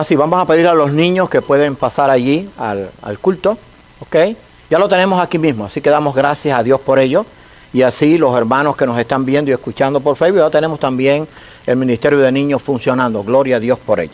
Sí, vamos a pedir a los niños que pueden pasar allí al culto, ¿ok? Ya lo tenemos aquí mismo, así que damos gracias a Dios por ello. Y así los hermanos que nos están viendo y escuchando por Facebook, ya tenemos también el Ministerio de Niños funcionando. Gloria a Dios por ello.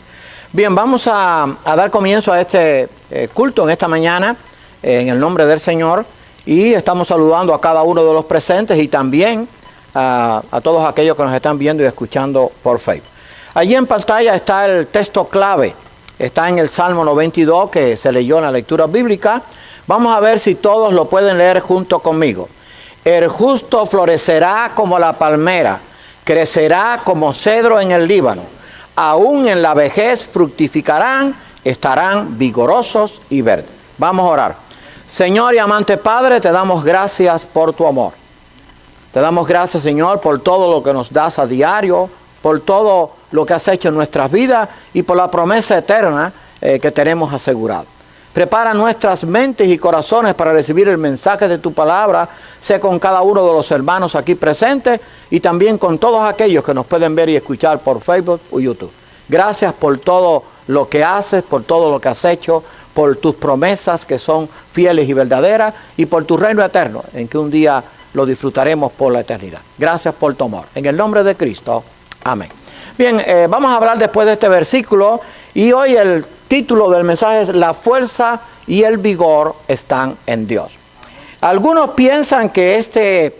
Bien, vamos a dar comienzo a este culto en esta mañana, en el nombre del Señor. Y estamos saludando a cada uno de los presentes y también a todos aquellos que nos están viendo y escuchando por Facebook. Allí en pantalla está el texto clave. Está en el Salmo 92 que se leyó en la lectura bíblica. Vamos a ver si todos lo pueden leer junto conmigo. El justo florecerá como la palmera, crecerá como cedro en el Líbano. Aún en la vejez fructificarán, estarán vigorosos y verdes. Vamos a orar. Señor y amante Padre, te damos gracias por tu amor. Te damos gracias, Señor, por todo lo que nos das a diario, por todo lo que has hecho en nuestras vidas y por la promesa eterna que tenemos asegurado. Prepara nuestras mentes y corazones para recibir el mensaje de tu palabra, sea con cada uno de los hermanos aquí presentes y también con todos aquellos que nos pueden ver y escuchar por Facebook o YouTube. Gracias por todo lo que haces, por todo lo que has hecho, por tus promesas que son fieles y verdaderas y por tu reino eterno, en que un día lo disfrutaremos por la eternidad. Gracias por tu amor. En el nombre de Cristo. Amén. Bien, vamos a hablar después de este versículo y hoy el título del mensaje es La fuerza y el vigor están en Dios. Algunos piensan que este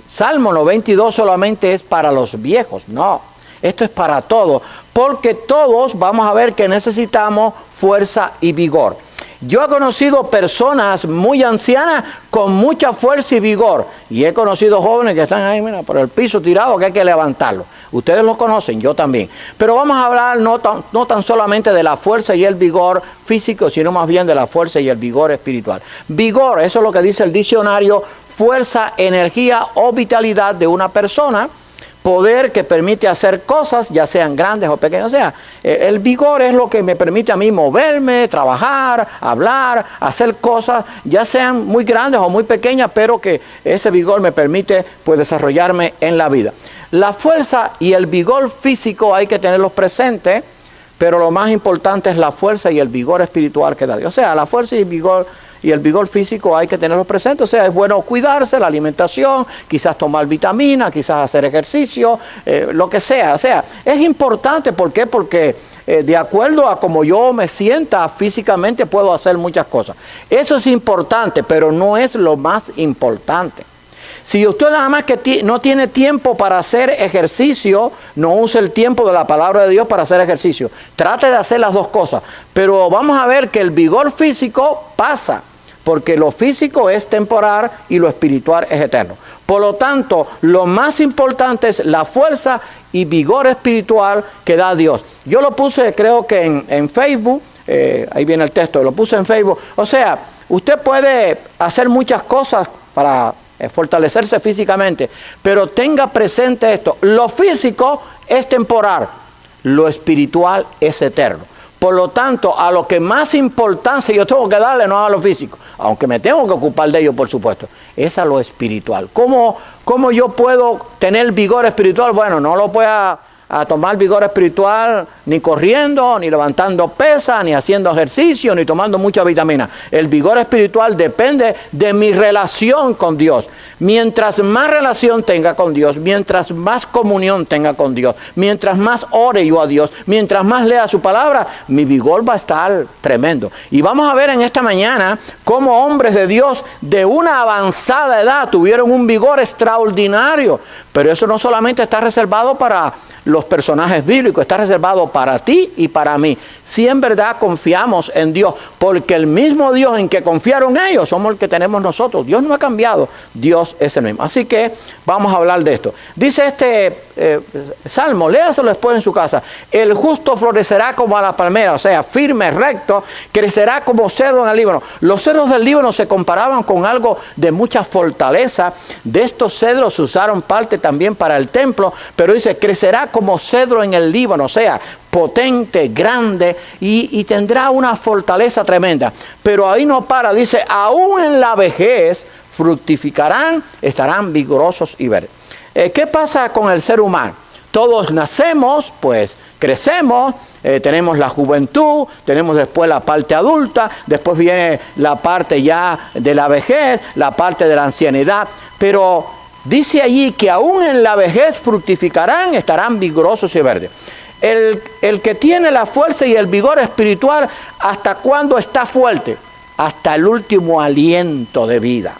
Salmo 92 solamente es para los viejos. No, esto es para todos, porque todos vamos a ver que necesitamos fuerza y vigor. Yo he conocido personas muy ancianas con mucha fuerza y vigor. Y he conocido jóvenes que están ahí, mira, por el piso tirado, que hay que levantarlo. Ustedes los conocen, yo también. Pero vamos a hablar no tan solamente de la fuerza y el vigor físico, sino más bien de la fuerza y el vigor espiritual. Vigor, eso es lo que dice el diccionario, fuerza, energía o vitalidad de una persona. Poder que permite hacer cosas, ya sean grandes o pequeñas. O sea, el vigor es lo que me permite a mí moverme, trabajar, hablar, hacer cosas, ya sean muy grandes o muy pequeñas, pero que ese vigor me permite pues, desarrollarme en la vida. La fuerza y el vigor físico hay que tenerlos presentes, pero lo más importante es la fuerza y el vigor espiritual que da Dios. O sea, la fuerza y el vigor físico hay que tenerlo presente. O sea, es bueno cuidarse, la alimentación, quizás tomar vitaminas, quizás hacer ejercicio, lo que sea. O sea, es importante. ¿Por qué? Porque de acuerdo a cómo yo me sienta físicamente puedo hacer muchas cosas. Eso es importante, pero no es lo más importante. Si usted nada más que no tiene tiempo para hacer ejercicio, no use el tiempo de la palabra de Dios para hacer ejercicio. Trate de hacer las dos cosas. Pero vamos a ver que el vigor físico pasa, porque lo físico es temporal y lo espiritual es eterno. Por lo tanto, lo más importante es la fuerza y vigor espiritual que da Dios. Yo lo puse, creo que en Facebook, ahí viene el texto, lo puse en Facebook. O sea, usted puede hacer muchas cosas para fortalecerse físicamente, pero tenga presente esto: lo físico es temporal, lo espiritual es eterno. Por lo tanto, a lo que más importancia yo tengo que darle no a lo físico, aunque me tengo que ocupar de ello, por supuesto, es a lo espiritual. ¿Cómo yo puedo tener vigor espiritual? Bueno, no lo voy a tomar vigor espiritual ni corriendo, ni levantando pesas, ni haciendo ejercicio, ni tomando mucha vitamina. El vigor espiritual depende de mi relación con Dios. Mientras más relación tenga con Dios, mientras más comunión tenga con Dios, mientras más ore yo a Dios, mientras más lea su palabra, mi vigor va a estar tremendo. Y vamos a ver en esta mañana cómo hombres de Dios de una avanzada edad tuvieron un vigor extraordinario. Pero eso no solamente está reservado para los personajes bíblicos, está reservado para ti y para mí. Si en verdad confiamos en Dios, porque el mismo Dios en que confiaron ellos somos el que tenemos nosotros. Dios no ha cambiado, Dios es el mismo. Así que vamos a hablar de esto. Dice este Salmo, léaselo después en su casa: el justo florecerá como a la palmera, o sea, firme, recto, crecerá como cedro en el Líbano. Los cedros del Líbano se comparaban con algo de mucha fortaleza. De estos cedros se usaron parte también para el templo, pero dice, crecerá como cedro en el Líbano, o sea, potente, grande y tendrá una fortaleza tremenda. Pero ahí no para, dice, aún en la vejez fructificarán, estarán vigorosos y verdes. ¿Qué pasa con el ser humano? Todos nacemos, pues crecemos, tenemos la juventud, tenemos después la parte adulta, después viene la parte ya de la vejez, la parte de la ancianidad. Pero dice allí que aún en la vejez fructificarán, estarán vigorosos y verdes. El que tiene la fuerza y el vigor espiritual, ¿hasta cuándo está fuerte? Hasta el último aliento de vida.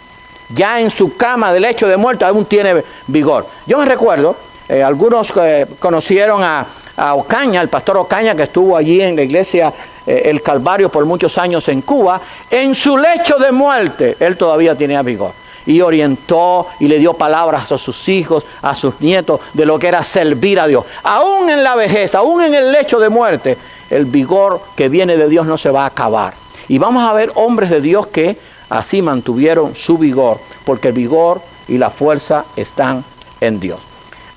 Ya en su cama de lecho de muerte aún tiene vigor. Yo me recuerdo, algunos conocieron a Ocaña, el pastor Ocaña, que estuvo allí en la iglesia El Calvario por muchos años en Cuba. En su lecho de muerte, él todavía tenía vigor. Y orientó y le dio palabras a sus hijos, a sus nietos, de lo que era servir a Dios. Aún en la vejez, aún en el lecho de muerte, el vigor que viene de Dios no se va a acabar. Y vamos a ver hombres de Dios que así mantuvieron su vigor, porque el vigor y la fuerza están en Dios.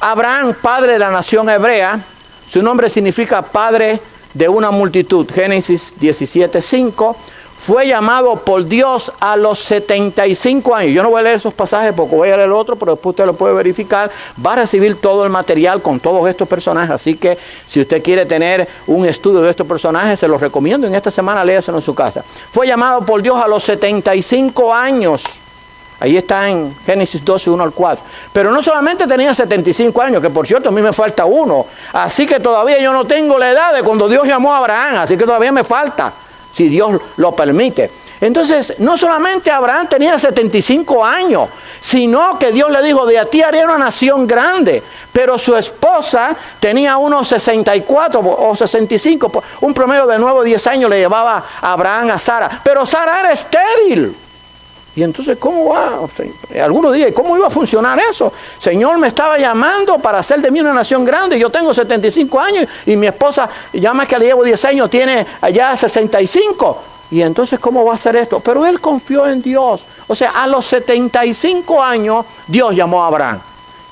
Abraham, padre de la nación hebrea, su nombre significa padre de una multitud. Génesis 17:5. Fue llamado por Dios a los 75 años. Yo no voy a leer esos pasajes porque voy a leer otro, pero después usted lo puede verificar. Va a recibir todo el material con todos estos personajes. Así que si usted quiere tener un estudio de estos personajes, se los recomiendo. En esta semana léaselo en su casa. Fue llamado por Dios a los 75 años. Ahí está en Génesis 12, 1 al 4. Pero no solamente tenía 75 años, que por cierto a mí me falta uno. Así que todavía yo no tengo la edad de cuando Dios llamó a Abraham. Así que todavía me falta, si Dios lo permite. Entonces, no solamente Abraham tenía 75 años, sino que Dios le dijo, de a ti haré una nación grande. Pero su esposa tenía unos 64 o 65, un promedio de 9 o 10 años le llevaba a Abraham a Sara. Pero Sara era estéril. Y entonces, ¿cómo va? Algunos dirían, ¿cómo iba a funcionar eso? Señor me estaba llamando para hacer de mí una nación grande. Yo tengo 75 años y mi esposa, ya más que le llevo 10 años, tiene allá 65. Y entonces, ¿cómo va a hacer esto? Pero él confió en Dios. O sea, a los 75 años, Dios llamó a Abraham.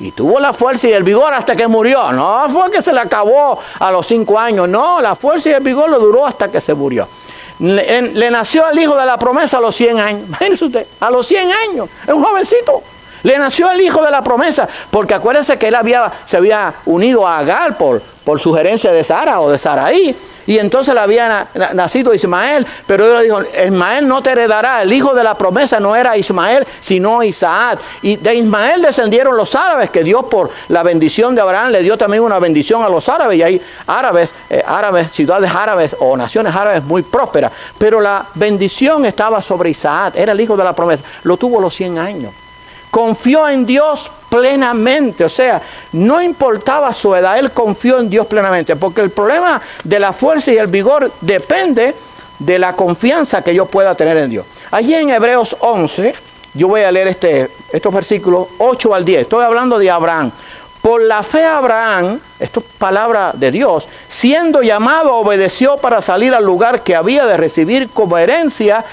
Y tuvo la fuerza y el vigor hasta que murió. No fue que se le acabó a los 5 años. No, la fuerza y el vigor lo duró hasta que se murió. Le nació el hijo de la promesa a los 100 años. Imagínese usted, a los 100 años, es un jovencito. Le nació el hijo de la promesa, porque acuérdense que él se había unido a Agar por sugerencia de Sara o de Saraí. Y entonces le había nacido Ismael, pero Dios le dijo, Ismael no te heredará. El hijo de la promesa no era Ismael, sino Isaac. Y de Ismael descendieron los árabes, que Dios por la bendición de Abraham le dio también una bendición a los árabes. Y hay ciudades árabes o naciones árabes muy prósperas. Pero la bendición estaba sobre Isaac, era el hijo de la promesa. Lo tuvo a los 100 años. Confió en Dios plenamente, o sea, no importaba su edad, él confió en Dios plenamente, porque el problema de la fuerza y el vigor depende de la confianza que yo pueda tener en Dios. Allí en Hebreos 11, yo voy a leer estos versículos 8 al 10, estoy hablando de Abraham. Por la fe Abraham, esto es palabra de Dios, siendo llamado, obedeció para salir al lugar que había de recibir como herencia,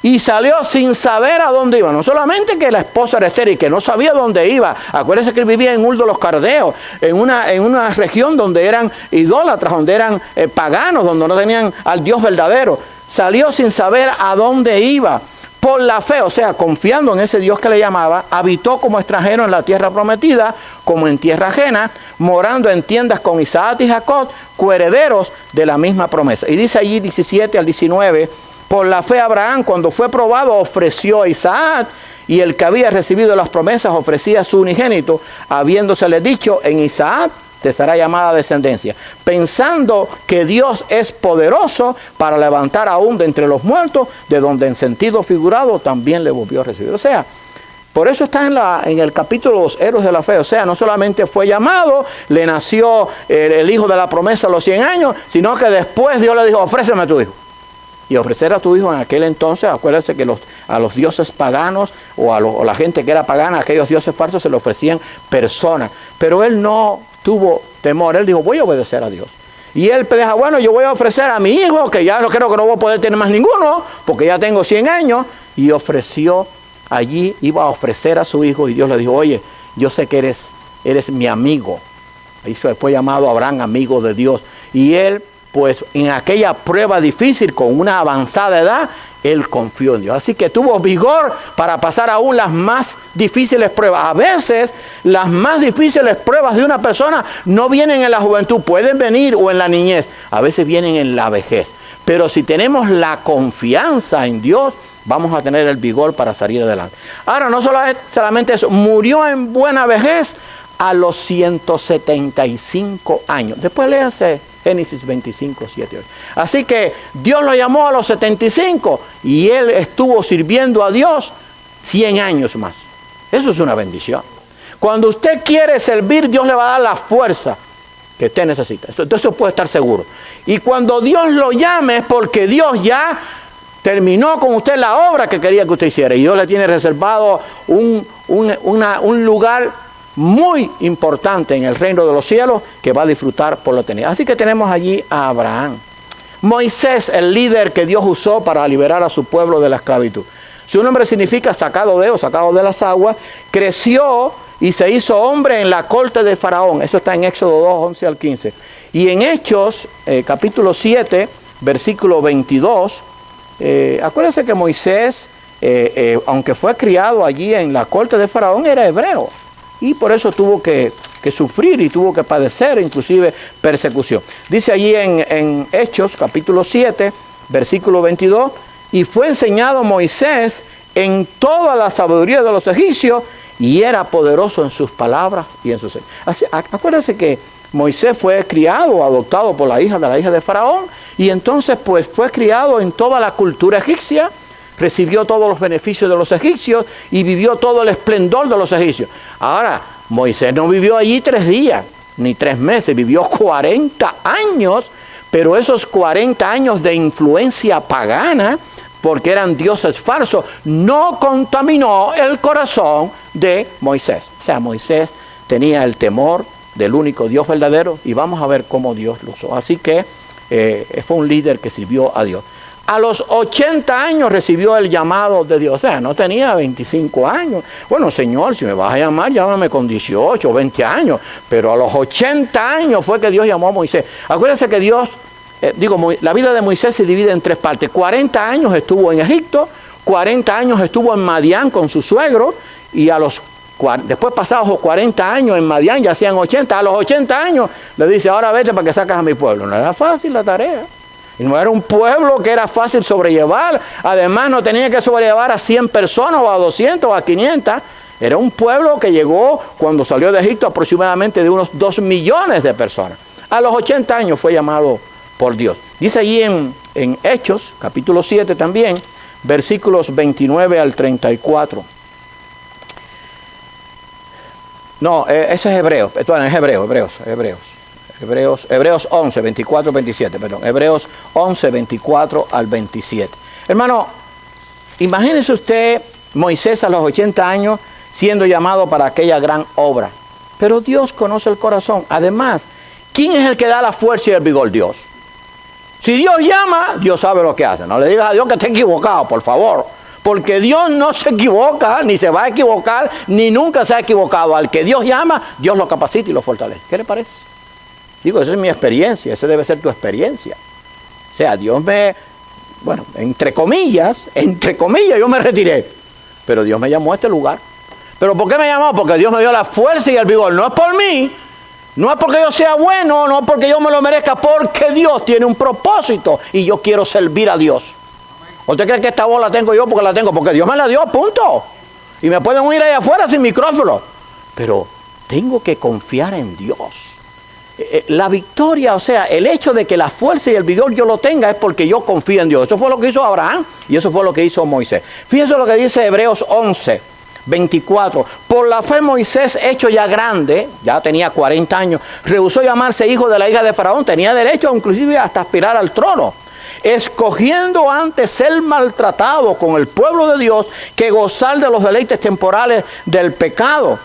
y salió sin saber a dónde iba. No solamente que la esposa era estéril, que no sabía dónde iba. Acuérdense que él vivía en Ur de los Caldeos, en una región donde eran idólatras, donde eran paganos, donde no tenían al Dios verdadero. Salió sin saber a dónde iba. Por la fe, o sea, confiando en ese Dios que le llamaba, habitó como extranjero en la tierra prometida, como en tierra ajena, morando en tiendas con Isaac y Jacob, coherederos de la misma promesa. Y dice allí 17 al 19, por la fe Abraham, cuando fue probado, ofreció a Isaac, y el que había recibido las promesas ofrecía a su unigénito, habiéndosele dicho, en Isaac te será llamada descendencia, pensando que Dios es poderoso para levantar aún de entre los muertos, de donde en sentido figurado también le volvió a recibir. O sea, por eso está en el capítulo Los héroes de la fe. O sea, no solamente fue llamado, le nació el hijo de la promesa a los 100 años, sino que después Dios le dijo, ofréceme a tu hijo. Y ofrecer a tu hijo en aquel entonces, acuérdense que a los dioses paganos o la gente que era pagana, a aquellos dioses falsos se le ofrecían personas. Pero él no tuvo temor, él dijo, voy a obedecer a Dios. Y él dijo, bueno, yo voy a ofrecer a mi hijo, que ya no creo que no voy a poder tener más ninguno, porque ya tengo 100 años. Y ofreció allí, iba a ofrecer a su hijo, y Dios le dijo, oye, yo sé que eres mi amigo. Ahí fue llamado Abraham, amigo de Dios. Y él, pues en aquella prueba difícil, con una avanzada edad, Él confió en Dios. Así que tuvo vigor para pasar aún las más difíciles pruebas. A veces las más difíciles pruebas de una persona no vienen en la juventud, pueden venir o en la niñez. A veces vienen en la vejez. Pero si tenemos la confianza en Dios, vamos a tener el vigor para salir adelante. Ahora, no solamente eso, murió en buena vejez a los 175 años. Después léase Génesis 25, 7, 8. Así que Dios lo llamó a los 75 y él estuvo sirviendo a Dios 100 años más. Eso es una bendición. Cuando usted quiere servir, Dios le va a dar la fuerza que usted necesita. Entonces puede estar seguro. Y cuando Dios lo llame es porque Dios ya terminó con usted la obra que quería que usted hiciera. Y Dios le tiene reservado un lugar muy importante en el reino de los cielos que va a disfrutar por la eternidad. Así que tenemos allí a Abraham. Moisés, el líder que Dios usó para liberar a su pueblo de la esclavitud. Su nombre significa sacado de o sacado de las aguas. Creció y se hizo hombre en la corte de Faraón. Eso está en Éxodo 2, 11 al 15. Y en Hechos, capítulo 7, versículo 22, acuérdense que Moisés, aunque fue criado allí en la corte de Faraón, era hebreo. Y por eso tuvo que sufrir y tuvo que padecer inclusive persecución. Dice allí en Hechos, capítulo 7, versículo 22, y fue enseñado Moisés en toda la sabiduría de los egipcios, y era poderoso en sus palabras y en sus... Acuérdense que Moisés fue criado, adoptado por la hija de Faraón, y entonces pues fue criado en toda la cultura egipcia, recibió todos los beneficios de los egipcios y vivió todo el esplendor de los egipcios. Ahora, Moisés no vivió allí 3 días, ni 3 meses, vivió 40 años, pero esos 40 años de influencia pagana, porque eran dioses falsos, no contaminó el corazón de Moisés. O sea, Moisés tenía el temor del único Dios verdadero y vamos a ver cómo Dios lo usó. Así que fue un líder que sirvió a Dios. A los 80 años recibió el llamado de Dios. O sea, no tenía 25 años. Bueno, Señor, si me vas a llamar, llámame con 18 o 20 años. Pero a los 80 años fue que Dios llamó a Moisés. Acuérdense que Dios, la vida de Moisés se divide en 3 partes. 40 años estuvo en Egipto, 40 años estuvo en Madián con su suegro, y después pasados los 40 años en Madián, ya hacían 80. A los 80 años le dice, ahora vete para que saques a mi pueblo. No era fácil la tarea. Y no era un pueblo que era fácil sobrellevar. Además, no tenía que sobrellevar a 100 personas o a 200 o a 500. Era un pueblo que llegó, cuando salió de Egipto, aproximadamente de unos 2 millones de personas. A los 80 años fue llamado por Dios. Dice allí en Hechos, capítulo 7 también, versículos 29 al 34. No, eso es Hebreos. Esto es Hebreos 11, 24, 27, perdón. Hebreos 11, 24 al 27. Hermano, imagínese usted Moisés a los 80 años siendo llamado para aquella gran obra. Pero Dios conoce el corazón. Además, ¿quién es el que da la fuerza y el vigor? Dios. Si Dios llama, Dios sabe lo que hace. No le digas a Dios que está equivocado, por favor. Porque Dios no se equivoca, ni se va a equivocar, ni nunca se ha equivocado. Al que Dios llama, Dios lo capacita y lo fortalece. ¿Qué le parece? Digo, esa es mi experiencia, esa debe ser tu experiencia. O sea, Dios entre comillas, yo me retiré. Pero Dios me llamó a este lugar. ¿Pero por qué me llamó? Porque Dios me dio la fuerza y el vigor. No es por mí, no es porque yo sea bueno, no es porque yo me lo merezca, porque Dios tiene un propósito y yo quiero servir a Dios. ¿Usted cree que esta voz la tengo yo porque la tengo? Porque Dios me la dio, punto. Y me pueden oír ahí afuera sin micrófono. Pero tengo que confiar en Dios. La victoria, o sea, el hecho de que la fuerza y el vigor yo lo tenga es porque yo confío en Dios. Eso fue lo que hizo Abraham y eso fue lo que hizo Moisés. Fíjense lo que dice Hebreos 11, 24. Por la fe Moisés, hecho ya grande, ya tenía 40 años, rehusó llamarse hijo de la hija de Faraón. Tenía derecho inclusive hasta aspirar al trono. Escogiendo antes ser maltratado con el pueblo de Dios que gozar de los deleites temporales del pecado,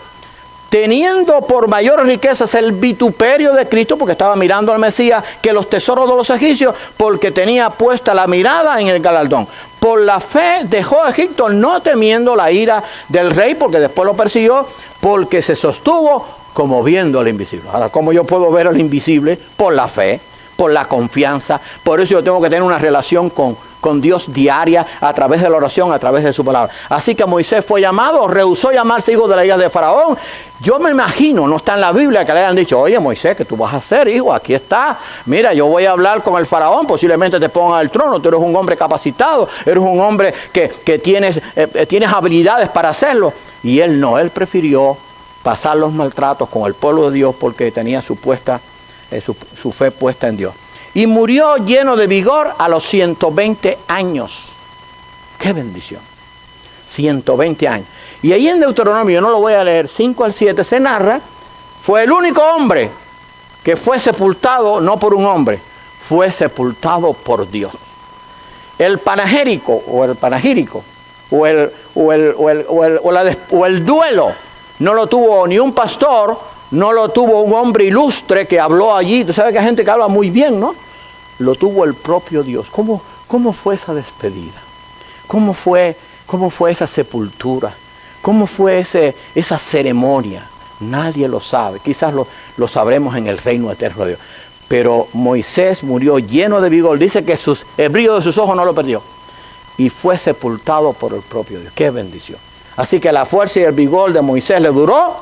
teniendo por mayores riquezas el vituperio de Cristo, porque estaba mirando al Mesías, que los tesoros de los egipcios, porque tenía puesta la mirada en el galardón. Por la fe dejó Egipto, no temiendo la ira del rey, porque después lo persiguió, porque se sostuvo como viendo al invisible. Ahora, ¿cómo yo puedo ver al invisible? Por la fe, por la confianza. Por eso yo tengo que tener una relación con con Dios diaria, a través de la oración, a través de su palabra. Así que Moisés fue llamado, rehusó llamarse hijo de la hija de Faraón. Yo me imagino, no está en la Biblia, que le hayan dicho, oye Moisés, ¿qué tú vas a hacer, hijo? Aquí está. Mira, yo voy a hablar con el Faraón, posiblemente te pongan al trono. Tú eres un hombre capacitado, eres un hombre que tienes habilidades para hacerlo. Y él no, él prefirió pasar los maltratos con el pueblo de Dios porque tenía su fe puesta en Dios. Y murió lleno de vigor a los 120 años. ¡Qué bendición! 120 años. Y ahí en Deuteronomio, yo no lo voy a leer, 5 al 7, se narra, fue el único hombre que fue sepultado, no por un hombre, fue sepultado por Dios. El panegírico, o el duelo, no lo tuvo ni un pastor, no lo tuvo un hombre ilustre que habló allí. Tú sabes que hay gente que habla muy bien, ¿no? Lo tuvo el propio Dios. ¿Cómo fue esa despedida? ¿Cómo fue esa sepultura? ¿Cómo fue esa ceremonia? Nadie lo sabe. Quizás lo sabremos en el reino eterno de Dios. Pero Moisés murió lleno de vigor. Dice que el brillo de sus ojos no lo perdió. Y fue sepultado por el propio Dios. ¡Qué bendición! Así que la fuerza y el vigor de Moisés le duró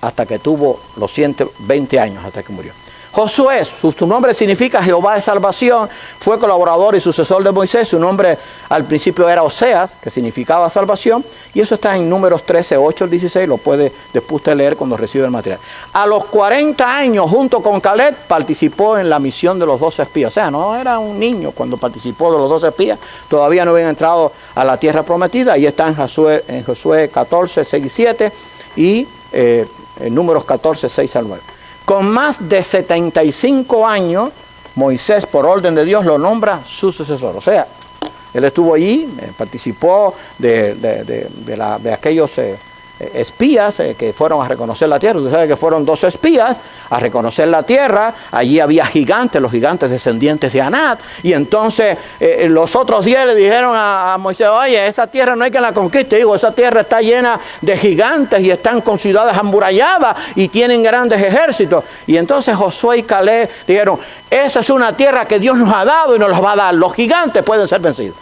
hasta que tuvo los 120 años, hasta que murió. Josué, su nombre significa Jehová de salvación, fue colaborador y sucesor de Moisés. Su nombre al principio era Oseas, que significaba salvación, y eso está en Números 13, 8 al 16, lo puede después usted leer cuando recibe el material. A los 40 años, junto con Caleb, participó en la misión de los 12 espías. O sea, no era un niño cuando participó de los 12 espías, todavía no habían entrado a la tierra prometida. Ahí está en Josué 14, 6 y 7, y en Números 14, 6 al 9. Con más de 75 años, Moisés, por orden de Dios, lo nombra su sucesor. O sea, él estuvo allí, participó de aquellos espías que fueron a reconocer la tierra. Usted sabe que fueron 12 espías a reconocer la tierra. Allí había gigantes, los gigantes descendientes de Anat. Y entonces los otros 10 le dijeron a Moisés, oye, esa tierra no hay que la conquiste. Digo, esa tierra está llena de gigantes y están con ciudades amuralladas y tienen grandes ejércitos. Y entonces Josué y Caleb dijeron, esa es una tierra que Dios nos ha dado y nos la va a dar. Los gigantes pueden ser vencidos.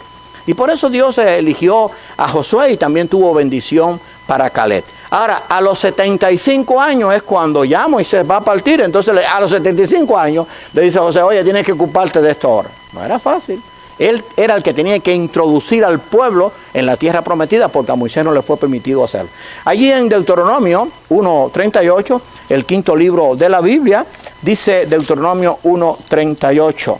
Y por eso Dios eligió a Josué y también tuvo bendición para Caleb. Ahora, a los 75 años es cuando ya Moisés va a partir. Entonces, a los 75 años le dice a José, oye, tienes que ocuparte de esto ahora. No era fácil. Él era el que tenía que introducir al pueblo en la tierra prometida porque a Moisés no le fue permitido hacerlo. Allí en Deuteronomio 1:38, el quinto libro de la Biblia, dice Deuteronomio 1:38.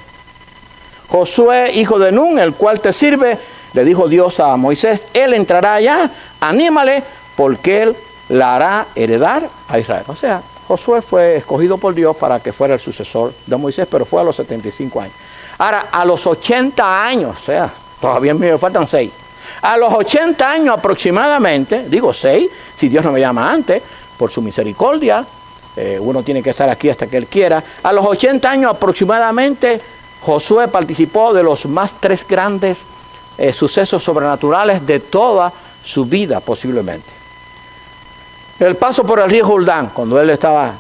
Josué, hijo de Nun, el cual te sirve, le dijo Dios a Moisés, él entrará allá, anímale, porque él la hará heredar a Israel. O sea, Josué fue escogido por Dios para que fuera el sucesor de Moisés, pero fue a los 75 años. Ahora, a los 80 años, o sea, todavía me faltan 6. A los 80 años aproximadamente, digo 6, si Dios no me llama antes, por su misericordia, uno tiene que estar aquí hasta que Él quiera. A los 80 años aproximadamente, Josué participó de los más 3 grandes sucesos sobrenaturales de toda su vida posiblemente. El paso por el río Jordán, cuando él estaba,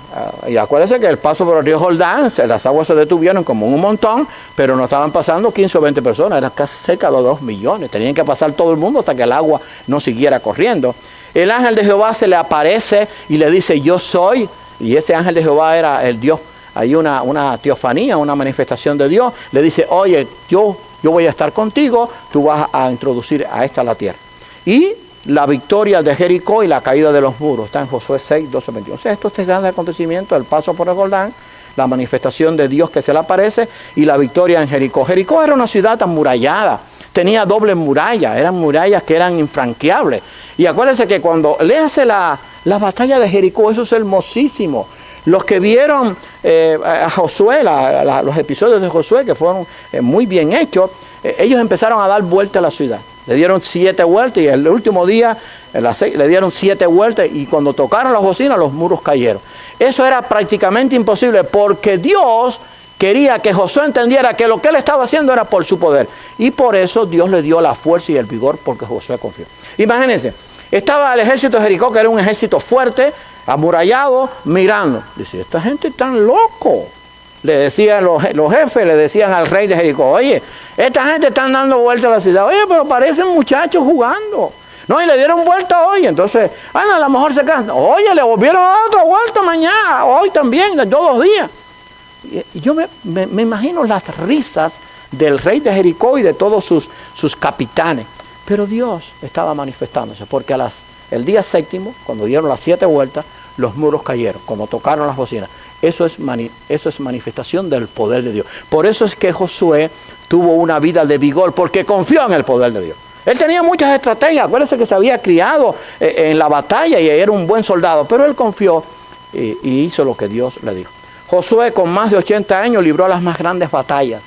y acuérdense que el paso por el río Jordán, las aguas se detuvieron como un montón, pero no estaban pasando 15 o 20 personas, eran casi cerca de 2 millones, tenían que pasar todo el mundo hasta que el agua no siguiera corriendo. El ángel de Jehová se le aparece y le dice, yo soy, y ese ángel de Jehová era el Dios. Hay una teofanía, una manifestación de Dios, le dice, oye, yo voy a estar contigo, tú vas a introducir a esta la tierra. Y la victoria de Jericó y la caída de los muros, está en Josué 6, 12, 21. O sea, estos 3 grandes acontecimientos, el paso por el Jordán, la manifestación de Dios que se le aparece y la victoria en Jericó. Jericó era una ciudad amurallada, tenía doble muralla, eran murallas que eran infranqueables. Y acuérdense que cuando léase la batalla de Jericó, eso es hermosísimo. Los que vieron a Josué, los episodios de Josué, que fueron muy bien hechos, ellos empezaron a dar vuelta a la ciudad. Le dieron 7 vueltas y el último día le dieron 7 vueltas y cuando tocaron las bocinas los muros cayeron. Eso era prácticamente imposible porque Dios quería que Josué entendiera que lo que él estaba haciendo era por su poder. Y por eso Dios le dio la fuerza y el vigor porque Josué confió. Imagínense, estaba el ejército de Jericó, que era un ejército fuerte, amurallado, mirando. Dice, esta gente es tan loco. le decían los jefes, le decían al rey de Jericó, oye, esta gente está dando vuelta a la ciudad, oye, pero parecen muchachos jugando. No, y le dieron vuelta hoy, entonces, bueno, a lo mejor se cansan. Oye, le volvieron a dar otra vuelta mañana, hoy también, de todos los días. Y yo me imagino las risas del rey de Jericó y de todos sus capitanes. Pero Dios estaba manifestándose, porque el día séptimo, cuando dieron las 7 vueltas, los muros cayeron, cuando tocaron las bocinas. Eso es manifestación del poder de Dios. Por eso es que Josué tuvo una vida de vigor, porque confió en el poder de Dios. Él tenía muchas estrategias. Acuérdense que se había criado en la batalla y era un buen soldado, pero él confió y hizo lo que Dios le dijo. Josué, con más de 80 años, libró las más grandes batallas.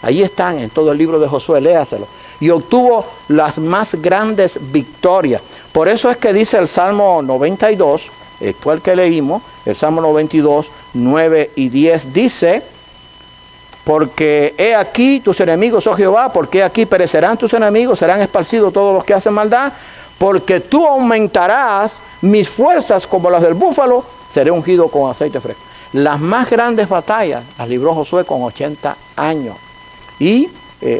Ahí están en todo el libro de Josué, léaselo. Y obtuvo las más grandes victorias. Por eso es que dice el Salmo 92, fue el que leímos, el Salmo 92, 9 y 10, dice, porque he aquí tus enemigos, oh Jehová, porque he aquí perecerán tus enemigos, serán esparcidos todos los que hacen maldad, porque tú aumentarás mis fuerzas como las del búfalo, seré ungido con aceite fresco. Las más grandes batallas las libró Josué con 80 años y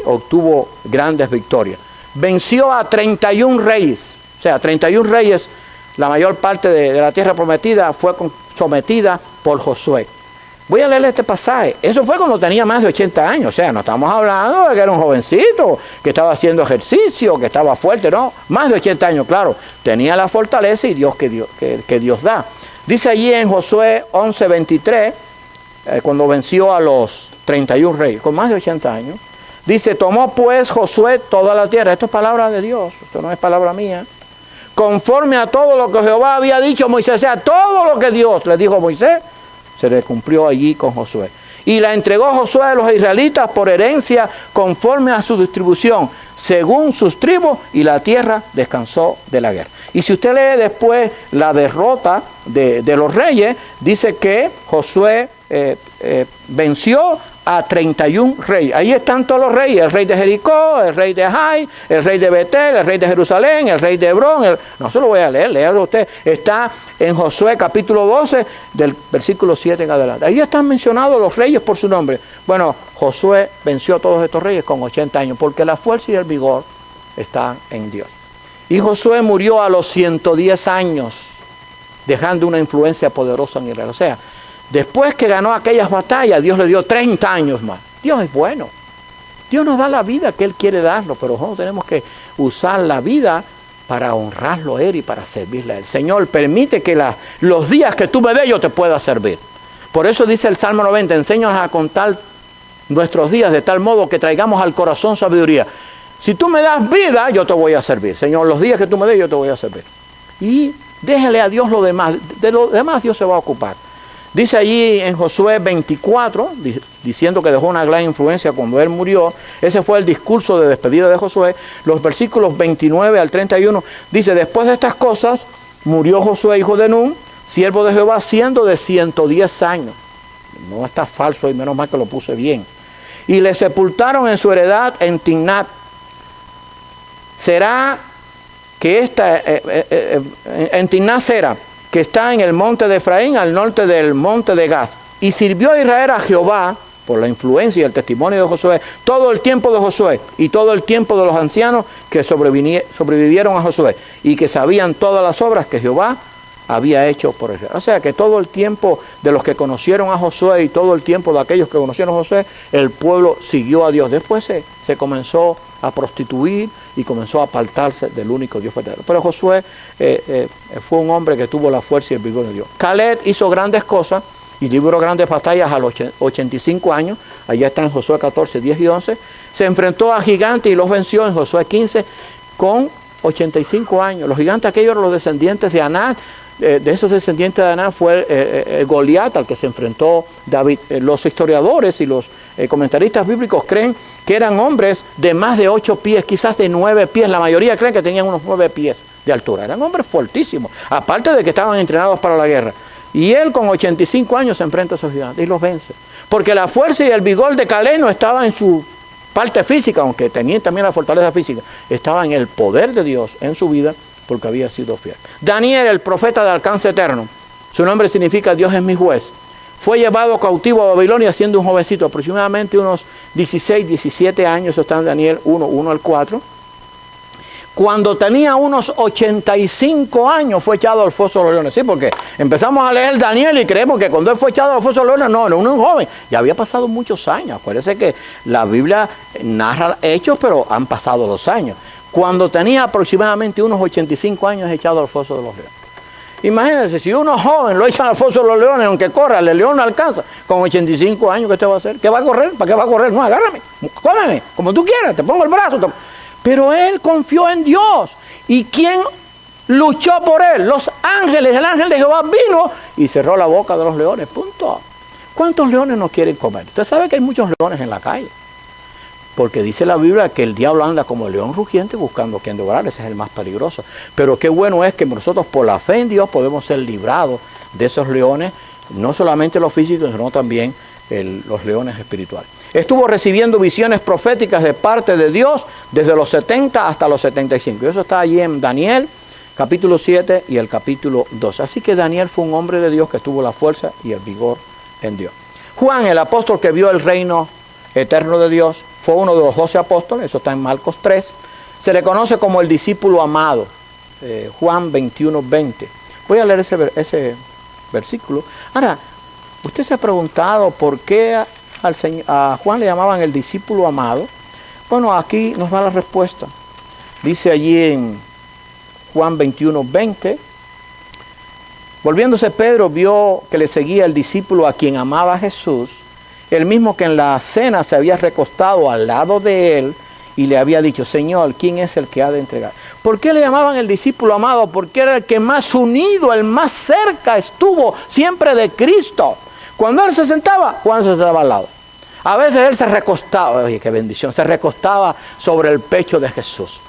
obtuvo grandes victorias. Venció a 31 reyes, o sea, 31 reyes. La mayor parte de la tierra prometida fue sometida por Josué. Voy a leer este pasaje. Eso fue cuando tenía más de 80 años. O sea, no estamos hablando de que era un jovencito, que estaba haciendo ejercicio, que estaba fuerte. No, más de 80 años, claro. Tenía la fortaleza y Dios que Dios da. Dice allí en Josué 11:23, cuando venció a los 31 reyes, con más de 80 años. Dice, tomó pues Josué toda la tierra. Esto es palabra de Dios, esto no es palabra mía. Conforme a todo lo que Jehová había dicho a Moisés, o sea, todo lo que Dios le dijo a Moisés, se le cumplió allí con Josué. Y la entregó Josué a los israelitas por herencia conforme a su distribución, según sus tribus, y la tierra descansó de la guerra. Y si usted lee después la derrota de los reyes, dice que Josué venció a 31 reyes. Ahí están todos los reyes, el rey de Jericó, el rey de Jai, el rey de Betel, el rey de Jerusalén, el rey de Hebrón. No se lo voy a leer, léalo usted. Está en Josué capítulo 12, del versículo 7 en adelante. Ahí están mencionados los reyes por su nombre. Bueno, Josué venció a todos estos reyes con 80 años, porque la fuerza y el vigor están en Dios. Y Josué murió a los 110 años, dejando una influencia poderosa en Israel. O sea, después que ganó aquellas batallas, Dios le dio 30 años más. Dios es bueno. Dios nos da la vida que Él quiere darnos, pero nosotros tenemos que usar la vida para honrarlo a Él y para servirle a Él. Señor, permite que los días que tú me des yo te pueda servir. Por eso dice el Salmo 90, enséñanos a contar nuestros días de tal modo que traigamos al corazón sabiduría. Si tú me das vida, yo te voy a servir. Señor, los días que tú me des, yo te voy a servir. Y déjale a Dios lo demás. De lo demás Dios se va a ocupar. Dice allí en Josué 24, diciendo que dejó una gran influencia cuando él murió. Ese fue el discurso de despedida de Josué. Los versículos 29 al 31, dice, después de estas cosas, murió Josué, hijo de Nun, siervo de Jehová, siendo de 110 años. No está falso y menos mal que lo puse bien. Y le sepultaron en su heredad en Timnat. Será que en Timnat Sera, que está en el monte de Efraín, al norte del monte de Gaz. Y sirvió Israel a Jehová, por la influencia y el testimonio de Josué, todo el tiempo de Josué y todo el tiempo de los ancianos que sobrevivieron a Josué y que sabían todas las obras que Jehová había hecho por Israel. O sea que todo el tiempo de los que conocieron a Josué y todo el tiempo de aquellos que conocieron a Josué, el pueblo siguió a Dios. Después se comenzó a prostituir y comenzó a apartarse del único Dios verdadero. Pero Josué fue un hombre que tuvo la fuerza y el vigor de Dios. Caleb hizo grandes cosas y libró grandes batallas a los 85 años. Allá está en Josué 14, 10 y 11. Se enfrentó a gigantes y los venció en Josué 15 con 85 años. Los gigantes aquellos eran los descendientes de Aná. De esos descendientes de Aná fue Goliat al que se enfrentó David. Los historiadores y los comentaristas bíblicos creen que eran hombres de más de 8 pies, quizás de 9 pies. La mayoría creen que tenían unos 9 pies de altura. Eran hombres fuertísimos, aparte de que estaban entrenados para la guerra. Y él con 85 años se enfrenta a esos gigantes y los vence. Porque la fuerza y el vigor de Caleb no estaba en su parte física, aunque tenía también la fortaleza física. Estaba en el poder de Dios en su vida, porque había sido fiel. Daniel, el profeta de alcance eterno, su nombre significa Dios es mi juez. fue llevado cautivo a Babilonia siendo un jovencito, aproximadamente unos 16, 17 años, eso está en Daniel 1, 1 al 4. Cuando tenía unos 85 años fue echado al foso de los leones. Sí, porque empezamos a leer Daniel y creemos que cuando él fue echado al foso de los leones, no, era un joven. Ya había pasado muchos años. Acuérdense que la Biblia narra hechos, pero han pasado los años. Cuando tenía aproximadamente unos 85 años, echado al foso de los leones. Imagínense, si uno joven lo echan al foso de los leones, aunque corra, el león no alcanza. Con 85 años, ¿qué te va a hacer? ¿Qué va a correr? ¿Para qué va a correr? No, agárrame, cómeme, como tú quieras, te pongo el brazo. Pero él confió en Dios. ¿Y quién luchó por él? Los ángeles. El ángel de Jehová vino y cerró la boca de los leones. Punto. ¿Cuántos leones nos quieren comer? Usted sabe que hay muchos leones en la calle. Porque dice la Biblia que el diablo anda como el león rugiente buscando a quien devorar. Ese es el más peligroso. Pero qué bueno es que nosotros por la fe en Dios podemos ser librados de esos leones. No solamente los físicos, sino también los leones espirituales. Estuvo recibiendo visiones proféticas de parte de Dios desde los 70 hasta los 75. Y eso está allí en Daniel, capítulo 7 y el capítulo 2. Así que Daniel fue un hombre de Dios que tuvo la fuerza y el vigor en Dios. Juan, el apóstol que vio el reino eterno de Dios, fue uno de los 12 apóstoles. Eso está en Marcos 3. Se le conoce como el discípulo amado. Juan 21, 20. Voy a leer ese versículo. Ahora, ¿usted se ha preguntado por qué a Juan le llamaban el discípulo amado? Bueno, aquí nos da la respuesta. Dice allí en Juan 21, 20. Volviéndose Pedro, vio que le seguía el discípulo a quien amaba a Jesús, el mismo que en la cena se había recostado al lado de él y le había dicho: Señor, ¿quién es el que ha de entregar? ¿Por qué le llamaban el discípulo amado? Porque era el que más unido, el más cerca estuvo siempre de Cristo. Cuando él se sentaba, Juan se sentaba al lado. A veces él se recostaba, oye, qué bendición, se recostaba sobre el pecho de Jesús.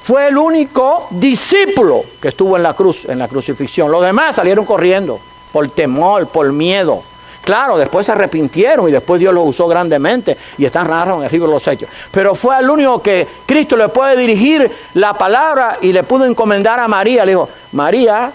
Fue el único discípulo que estuvo en la cruz, en la crucifixión. Los demás salieron corriendo por temor, por miedo. Claro, después se arrepintieron y después Dios los usó grandemente y están narrados en el libro de los Hechos. Pero fue el único que Cristo le puede dirigir la palabra y le pudo encomendar a María. Le dijo: María,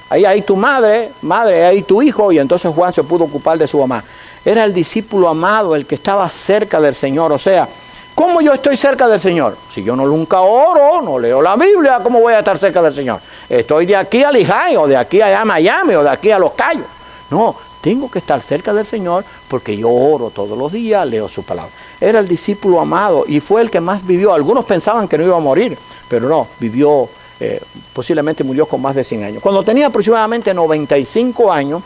ahí hay tu madre, ahí hay tu hijo. Y entonces Juan se pudo ocupar de su mamá. Era el discípulo amado, el que estaba cerca del Señor. O sea, ¿cómo yo estoy cerca del Señor? Si yo no nunca oro, no leo la Biblia, ¿cómo voy a estar cerca del Señor? Estoy de aquí a Lijay, o de aquí a Miami, o de aquí a Los Cayos. No, tengo que estar cerca del Señor porque yo oro todos los días, leo su palabra. Era el discípulo amado y fue el que más vivió. Algunos pensaban que no iba a morir, pero no, vivió, posiblemente murió con más de 100 años. Cuando tenía aproximadamente 95 años,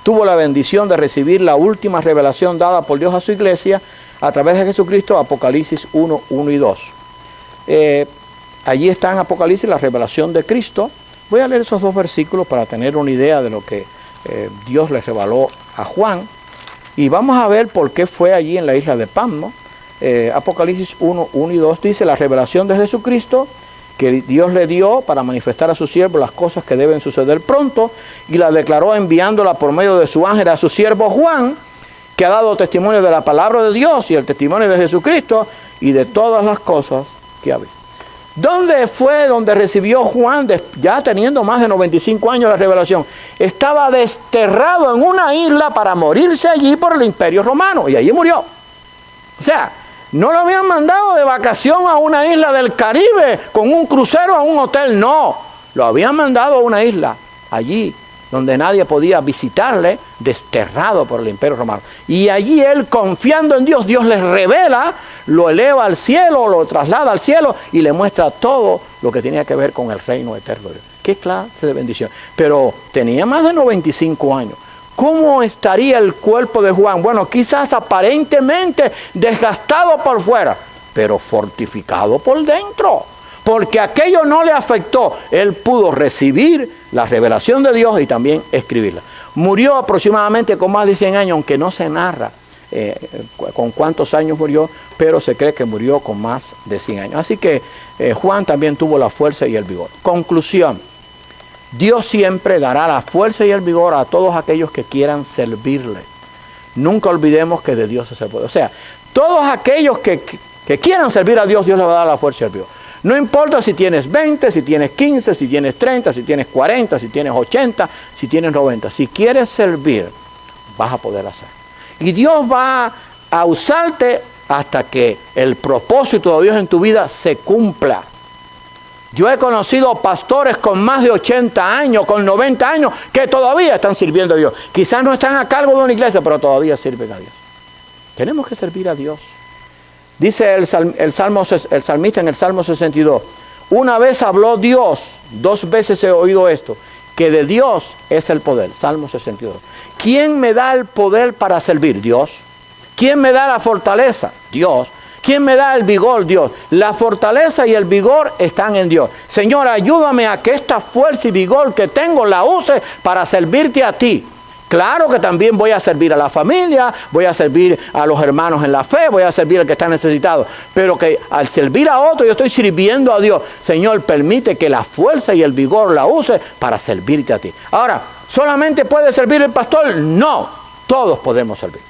tuvo la bendición de recibir la última revelación dada por Dios a su iglesia a través de Jesucristo, Apocalipsis 1, 1 y 2. Allí está en Apocalipsis la revelación de Cristo. Voy a leer esos dos versículos para tener una idea de lo que Dios le reveló a Juan. Y vamos a ver por qué fue allí en la isla de Patmos. Apocalipsis 1, 1 y 2 dice: la revelación de Jesucristo que Dios le dio para manifestar a su siervo las cosas que deben suceder pronto, y la declaró enviándola por medio de su ángel a su siervo Juan, que ha dado testimonio de la palabra de Dios y el testimonio de Jesucristo y de todas las cosas que ha visto. ¿Dónde fue donde recibió Juan, ya teniendo más de 95 años, la revelación? Estaba desterrado en una isla para morirse allí por el Imperio Romano, y allí murió. O sea, no lo habían mandado de vacación a una isla del Caribe con un crucero a un hotel, no. Lo habían mandado a una isla allí donde nadie podía visitarle, desterrado por el Imperio Romano. Y allí él, confiando en Dios, Dios le revela, lo eleva al cielo, lo traslada al cielo y le muestra todo lo que tenía que ver con el reino eterno. Qué clase de bendición. Pero tenía más de 95 años. ¿Cómo estaría el cuerpo de Juan? Bueno, quizás aparentemente desgastado por fuera, pero fortificado por dentro. Porque aquello no le afectó. Él pudo recibir la revelación de Dios y también escribirla. Murió aproximadamente con más de 100 años, aunque no se narra con cuántos años murió, pero se cree que murió con más de 100 años. Así que Juan también tuvo la fuerza y el vigor. Conclusión: Dios siempre dará la fuerza y el vigor a todos aquellos que quieran servirle. Nunca olvidemos que de Dios es el poder. O sea, todos aquellos que quieran servir a Dios, Dios les va a dar la fuerza y el vigor. No importa si tienes 20, si tienes 15, si tienes 30, si tienes 40, si tienes 80, si tienes 90. Si quieres servir, vas a poder hacer. Y Dios va a usarte hasta que el propósito de Dios en tu vida se cumpla. Yo he conocido pastores con más de 80 años, con 90 años, que todavía están sirviendo a Dios. Quizás no están a cargo de una iglesia, pero todavía sirven a Dios. Tenemos que servir a Dios. Dice el salmista en el Salmo 62, una vez habló Dios, 2 veces he oído esto, que de Dios es el poder. Salmo 62. ¿Quién me da el poder para servir? Dios. ¿Quién me da la fortaleza? Dios. ¿Quién me da el vigor? Dios. La fortaleza y el vigor están en Dios. Señor, ayúdame a que esta fuerza y vigor que tengo la use para servirte a ti. Claro que también voy a servir a la familia, voy a servir a los hermanos en la fe, voy a servir al que está necesitado. Pero que al servir a otro yo estoy sirviendo a Dios. Señor, permite que la fuerza y el vigor la use para servirte a ti. Ahora, ¿solamente puede servir el pastor? No, todos podemos servir.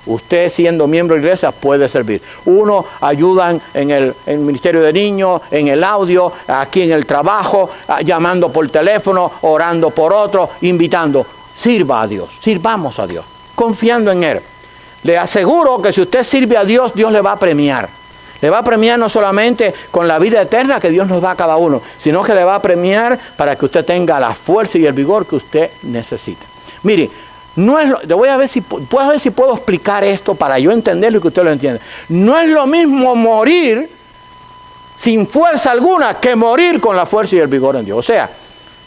Usted siendo miembro de la iglesia puede servir. Uno ayudan en el ministerio de niños, en el audio, aquí en el trabajo, llamando por teléfono, orando por otro, invitando. Sirva a Dios, sirvamos a Dios, confiando en Él. Le aseguro que si usted sirve a Dios, Dios le va a premiar. Le va a premiar no solamente con la vida eterna que Dios nos da a cada uno, sino que le va a premiar para que usted tenga la fuerza y el vigor que usted necesita. Mire, no es voy a ver si puedo explicar esto para yo entenderlo y que usted lo entienda. No es lo mismo morir sin fuerza alguna que morir con la fuerza y el vigor en Dios. O sea,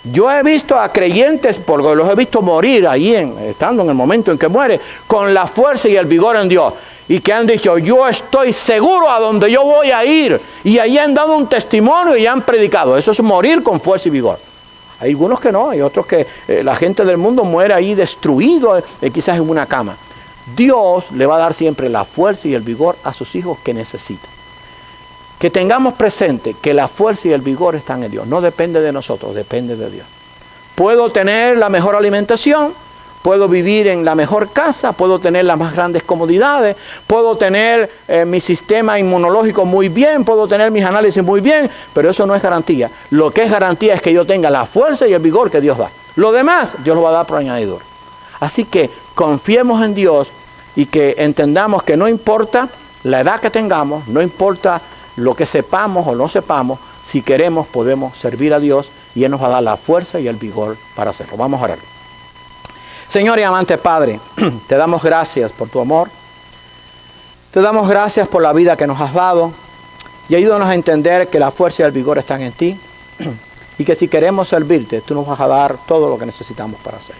yo he visto a creyentes, porque los he visto morir ahí, estando en el momento en que muere, con la fuerza y el vigor en Dios. Y que han dicho, yo estoy seguro a donde yo voy a ir. Y ahí han dado un testimonio y han predicado. Eso es morir con fuerza y vigor. Hay algunos que no, hay otros que la gente del mundo muere ahí destruido, quizás en una cama. Dios le va a dar siempre la fuerza y el vigor a sus hijos que necesitan. Que tengamos presente que la fuerza y el vigor están en Dios. No depende de nosotros, depende de Dios. Puedo tener la mejor alimentación, puedo vivir en la mejor casa, puedo tener las más grandes comodidades, puedo tener mi sistema inmunológico muy bien, puedo tener mis análisis muy bien, pero eso no es garantía. Lo que es garantía es que yo tenga la fuerza y el vigor que Dios da. Lo demás, Dios lo va a dar por añadidura. Así que confiemos en Dios y que entendamos que no importa la edad que tengamos, no importa lo que sepamos o no sepamos, si queremos podemos servir a Dios y Él nos va a dar la fuerza y el vigor para hacerlo. Vamos a orar. Señor y amante Padre, te damos gracias por tu amor, te damos gracias por la vida que nos has dado y ayúdanos a entender que la fuerza y el vigor están en ti y que si queremos servirte, tú nos vas a dar todo lo que necesitamos para hacer.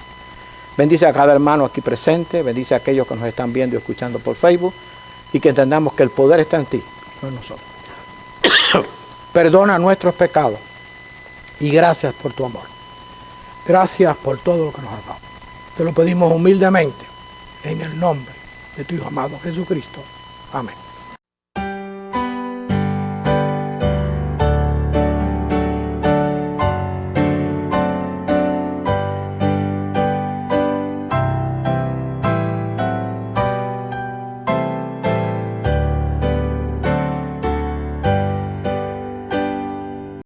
Bendice a cada hermano aquí presente, bendice a aquellos que nos están viendo y escuchando por Facebook y que entendamos que el poder está en ti, no en nosotros. Perdona nuestros pecados y gracias por tu amor. Gracias por todo lo que nos has dado. Te lo pedimos humildemente en el nombre de tu Hijo amado Jesucristo. Amén.